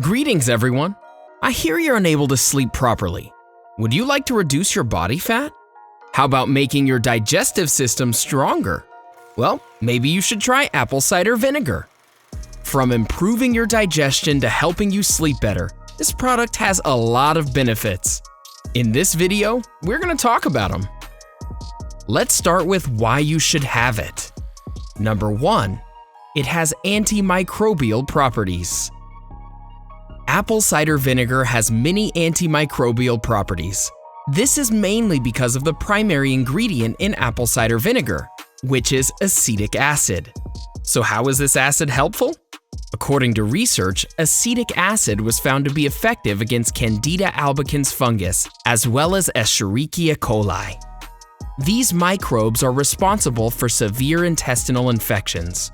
Greetings, everyone. I hear you're unable to sleep properly. Would you like to reduce your body fat? How about making your digestive system stronger? Well, maybe you should try apple cider vinegar. From improving your digestion to helping you sleep better, this product has a lot of benefits. In this video, we're going to talk about them. Let's start with why you should have it. Number 1, it has antimicrobial properties. Apple cider vinegar has many antimicrobial properties. This is mainly because of the primary ingredient in apple cider vinegar, which is acetic acid. So how is this acid helpful? According to research, acetic acid was found to be effective against Candida albicans fungus, as well as Escherichia coli. These microbes are responsible for severe intestinal infections.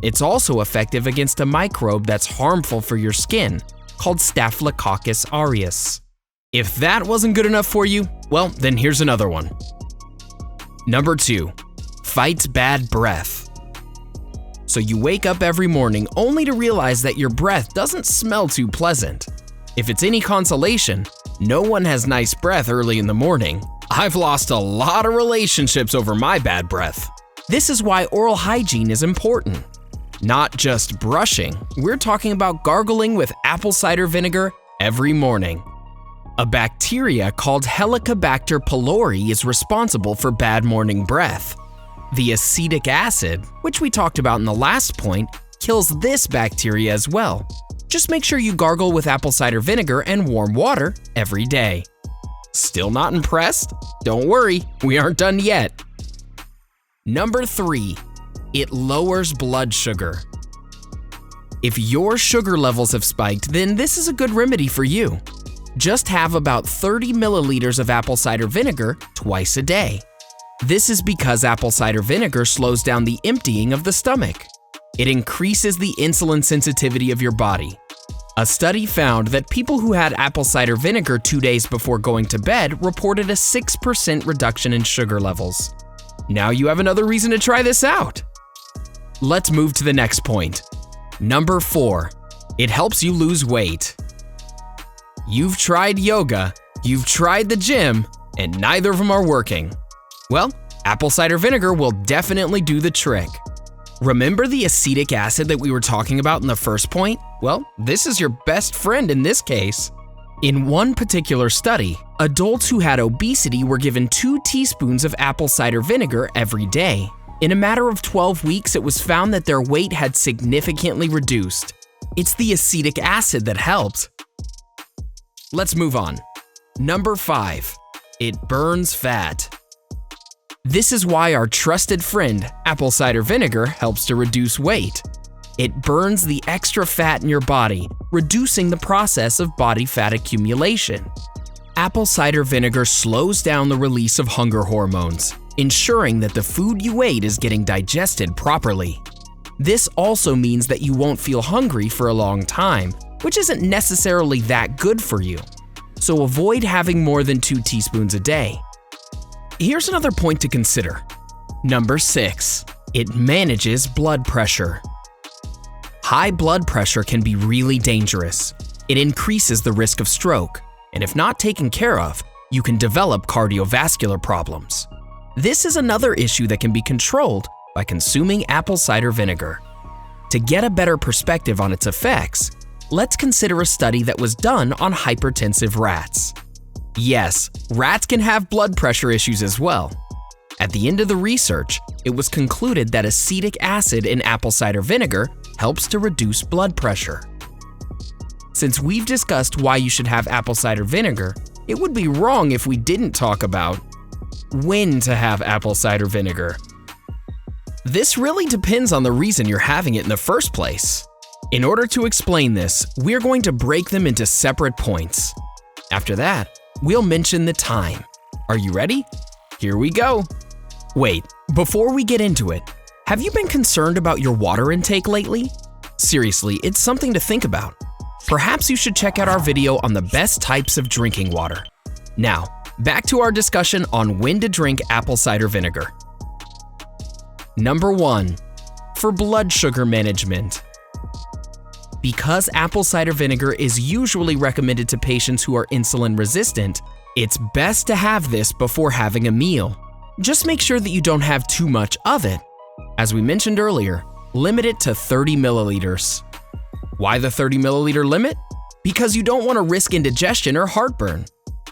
It's also effective against a microbe that's harmful for your skin, called Staphylococcus aureus. If that wasn't good enough for you, well, then here's another one. Number 2, fights bad breath. So you wake up every morning only to realize that your breath doesn't smell too pleasant. If it's any consolation, no one has nice breath early in the morning. I've lost a lot of relationships over my bad breath. This is why oral hygiene is important. Not just brushing, we're talking about gargling with apple cider vinegar every morning. A bacteria called Helicobacter pylori is responsible for bad morning breath. The acetic acid, which we talked about in the last point, kills this bacteria as well. Just make sure you gargle with apple cider vinegar and warm water every day. Still not impressed? Don't worry, we aren't done yet. Number 3, it lowers blood sugar. If your sugar levels have spiked, then this is a good remedy for you. Just have about 30 milliliters of apple cider vinegar twice a day. This is because apple cider vinegar slows down the emptying of the stomach. It increases the insulin sensitivity of your body. A study found that people who had apple cider vinegar 2 days before going to bed reported a 6% reduction in sugar levels. Now you have another reason to try this out. Let's move to the next point. Number 4, it helps you lose weight. You've tried yoga, you've tried the gym, and neither of them are working. Well, apple cider vinegar will definitely do the trick. Remember the acetic acid that we were talking about in the first point? Well, this is your best friend in this case. In one particular study, adults who had obesity were given 2 teaspoons of apple cider vinegar every day. In a matter of 12 weeks, it was found that their weight had significantly reduced. It's the acetic acid that helped. Let's move on. Number 5, it burns fat. This is why our trusted friend, apple cider vinegar, helps to reduce weight. It burns the extra fat in your body, reducing the process of body fat accumulation. Apple cider vinegar slows down the release of hunger hormones, ensuring that the food you ate is getting digested properly. This also means that you won't feel hungry for a long time, which isn't necessarily that good for you. So avoid having more than 2 teaspoons a day. Here's another point to consider. Number 6, it manages blood pressure. High blood pressure can be really dangerous. It increases the risk of stroke, and if not taken care of, you can develop cardiovascular problems. This is another issue that can be controlled by consuming apple cider vinegar. To get a better perspective on its effects, let's consider a study that was done on hypertensive rats. Yes, rats can have blood pressure issues as well. At the end of the research, it was concluded that acetic acid in apple cider vinegar helps to reduce blood pressure. Since we've discussed why you should have apple cider vinegar, it would be wrong if we didn't talk about when to have apple cider vinegar. This really depends on the reason you're having it in the first place. In order to explain this, we're going to break them into separate points. After that, we'll mention the time. Are you ready? Here we go. Wait, before we get into it, have you been concerned about your water intake lately? Seriously, it's something to think about. Perhaps you should check out our video on the best types of drinking water. Now, back to our discussion on when to drink apple cider vinegar. Number 1, for blood sugar management. Because apple cider vinegar is usually recommended to patients who are insulin resistant, it's best to have this before having a meal. Just make sure that you don't have too much of it. As we mentioned earlier, limit it to 30 milliliters. Why the 30 milliliter limit? Because you don't want to risk indigestion or heartburn.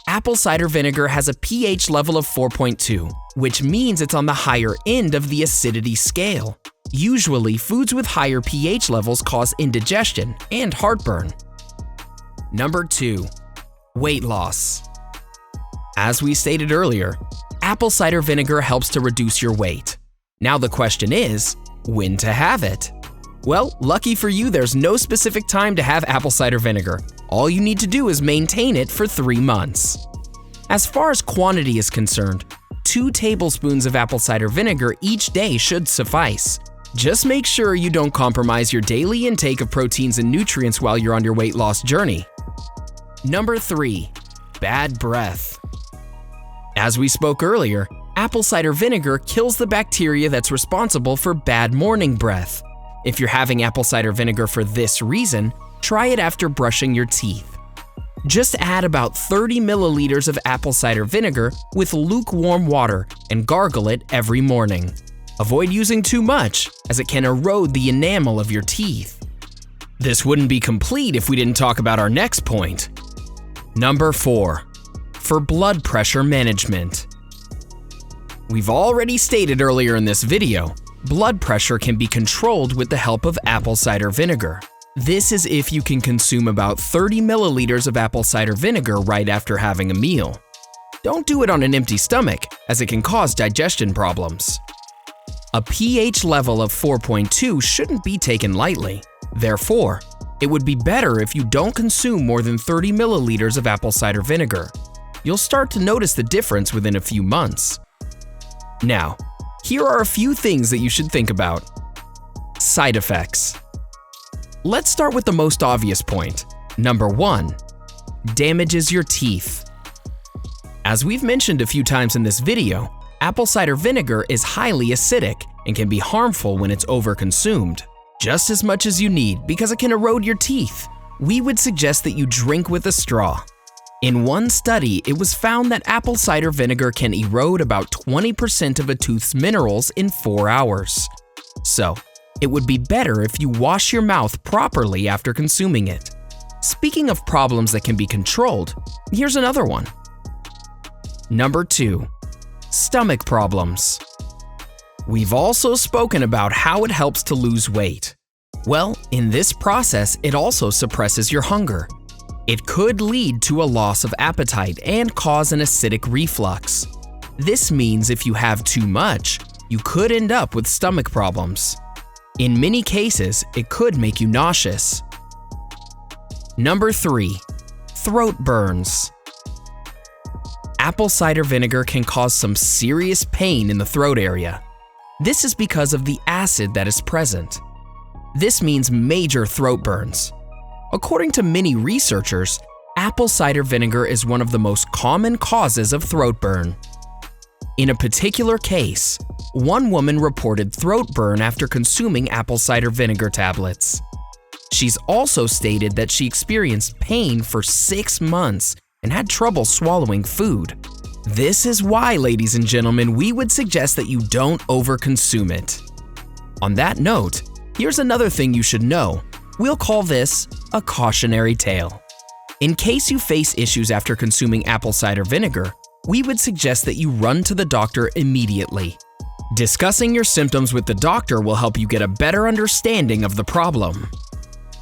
Apple cider vinegar has a pH level of 4.2, which means it's on the higher end of the acidity scale. Usually, foods with higher pH levels cause indigestion and heartburn. Number 2. Weight loss. As we stated earlier, apple cider vinegar helps to reduce your weight. Now the question is, when to have it? Well, lucky for you, there's no specific time to have apple cider vinegar. All you need to do is maintain it for 3 months. As far as quantity is concerned, 2 tablespoons of apple cider vinegar each day should suffice. Just make sure you don't compromise your daily intake of proteins and nutrients while you're on your weight loss journey. Number 3. Bad breath. As we spoke earlier, apple cider vinegar kills the bacteria that's responsible for bad morning breath. If you're having apple cider vinegar for this reason, try it after brushing your teeth. Just add about 30 milliliters of apple cider vinegar with lukewarm water and gargle it every morning. Avoid using too much, as it can erode the enamel of your teeth. This wouldn't be complete if we didn't talk about our next point. Number 4. For blood pressure management. We've already stated earlier in this video, blood pressure can be controlled with the help of apple cider vinegar. This is if you can consume about 30 milliliters of apple cider vinegar right after having a meal. Don't do it on an empty stomach, as it can cause digestion problems. A pH level of 4.2 shouldn't be taken lightly. Therefore, it would be better if you don't consume more than 30 milliliters of apple cider vinegar. You'll start to notice the difference within a few months. Now, here are a few things that you should think about. Side effects. Let's start with the most obvious point. Number 1. Damages your teeth. As we've mentioned a few times in this video, apple cider vinegar is highly acidic and can be harmful when it's overconsumed. Just as much as you need because it can erode your teeth. We would suggest that you drink with a straw. In one study, it was found that apple cider vinegar can erode about 20% of a tooth's minerals in 4 hours. So, it would be better if you wash your mouth properly after consuming it. Speaking of problems that can be controlled, here's another one. Number 2. Stomach problems. We've also spoken about how it helps to lose weight. Well, in this process, it also suppresses your hunger. It could lead to a loss of appetite and cause an acidic reflux. This means if you have too much, you could end up with stomach problems. In many cases, it could make you nauseous. Number 3. Throat burns. Apple cider vinegar can cause some serious pain in the throat area. This is because of the acid that is present. This means major throat burns. According to many researchers, apple cider vinegar is one of the most common causes of throat burn. In a particular case, one woman reported throat burn after consuming apple cider vinegar tablets. She's also stated that she experienced pain for 6 months and had trouble swallowing food. This is why, ladies and gentlemen, we would suggest that you don't overconsume it. On that note, here's another thing you should know. We'll call this a cautionary tale. In case you face issues after consuming apple cider vinegar, we would suggest that you run to the doctor immediately. Discussing your symptoms with the doctor will help you get a better understanding of the problem.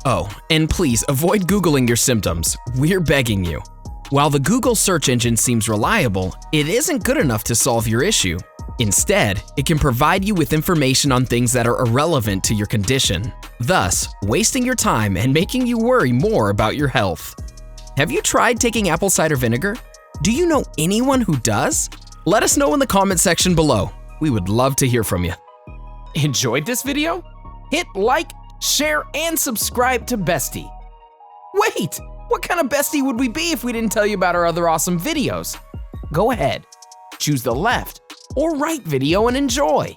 Oh, and please avoid Googling your symptoms. We're begging you. While the Google search engine seems reliable, it isn't good enough to solve your issue. Instead, it can provide you with information on things that are irrelevant to your condition, thus wasting your time and making you worry more about your health. Have you tried taking apple cider vinegar? Do you know anyone who does? Let us know in the comment section below. We would love to hear from you. Enjoyed this video? Hit like, share, and subscribe to Bestie. Wait, what kind of Bestie would we be if we didn't tell you about our other awesome videos? Go ahead, choose the left or right video and enjoy.